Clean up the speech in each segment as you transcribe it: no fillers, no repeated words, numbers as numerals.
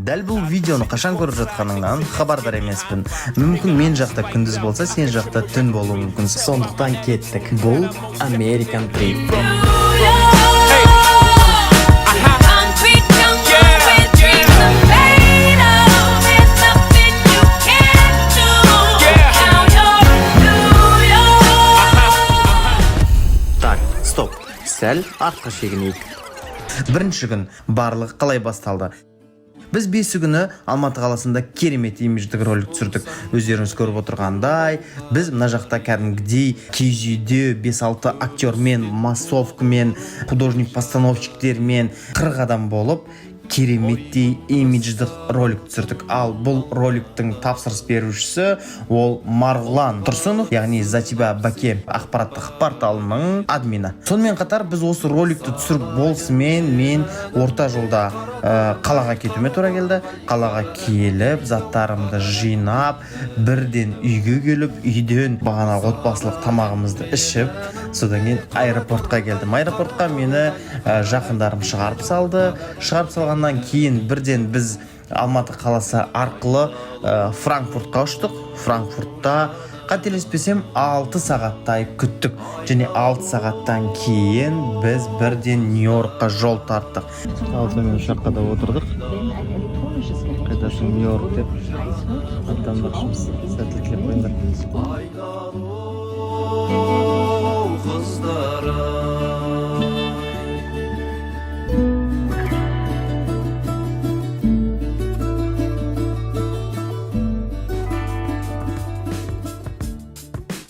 Дәл бұл видеоны қашан көріп жатқаныңнан хабардар емеспін. Мүмкін мен жақта күндіз болса, сен жақта түн болуы мүмкін. Сондықтан кеттік. Бұл American Trip. Так, стоп. Сәл артқа шегінейік. Бірінші күн барлығы қалай басталды? Біз 5 күні Алматы қаласында керемет имидждік ролик түсірдік. Өздеріңіз көріп отырғандай, біз мына жақта кәдімгідей киіз үйде 5-6 актермен, массовкамен, художник-постановщиктермен 40 адам болып кереметтей имидждік ролик түсірдік. Ал бұл роликтің тапсырыс берушісі ол Марғұлан Тұрсынов, яғни За тебя Баке ақпараттық порталының админы. Сонымен қатар біз осы роликті түсіріп болысымен мен орта жолда қалаға кетуіме тура келді. Қалаға келіп, заттарымды жинап, бірден үйге келіп, үйден бағана отбасылық тамағымызды ішіп, содан кейін аэропортқа келдім. Аэропортқа мені жақындарым шығарып салды. Шығарып салғаннан кейін бірден біз Алматы қаласы арқылы Франкфуртқа ұштық. Франкфуртта қателеспесем 6 сағаттай күттік. Және 6 сағаттан кейін біз бірден Нью-Йоркқа жол тарттық. Алдымен ұшаққа да отырдық. Қайтасын Нью-Йорк деп аттанбақшымыз. Сәттілік қойыңдар.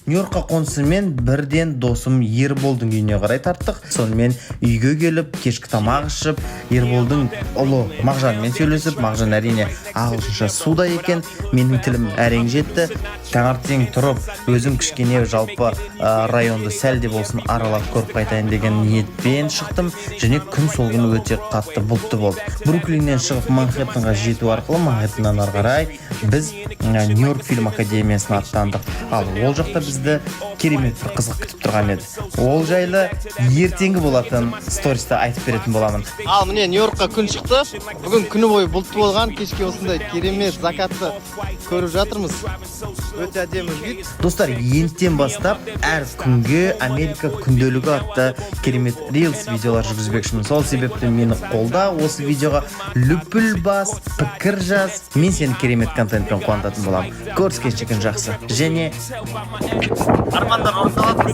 Нью-Йоркқа қонысымен бірден досым Ерболдың үйіне қарай тарттық. Сонымен үйге келіп, кешкі тамақ ішіп, Ерболдың ұлы Мағжанмен сөйлесіп, Мағжан әрине ағылшынша суда екен, менің тілім әрең жетті. Таңертең тұрып, өзім кішкене жалпы районды сәл де болсын аралап көріп қайтайын деген ниетпен шықтым. Және күн сол күні өте қатты бұлтты болды. Бруклиннен шығып Манхэттенға жету арқылы Манхэттеннан ары қарай біз Нью-Йорк фильм академиясына аттандық. Ал ол жақта бізді керемет бір қызық күтіп тұрған еді. Ол жайлы ертеңгі болатын сториста айтып беретін боламын. Ал міне Нью-Йоркқа күн шықты. Бүгін күні бойы бұлтты болған, кешке осындай керемет закатты көріп жатырмыз. Өте әдемі вид. Достар, енден бастап әр күнге Америка күнделігі атты керемет рилс видеолар жүргізбекшімін. Сол себепті мені қолда, осы видеоға лүпіл бас, пікір жаз. Мен сені керемет контентпен қуантатын боламын. Көріскенше жақсы. Және армандар орындалады.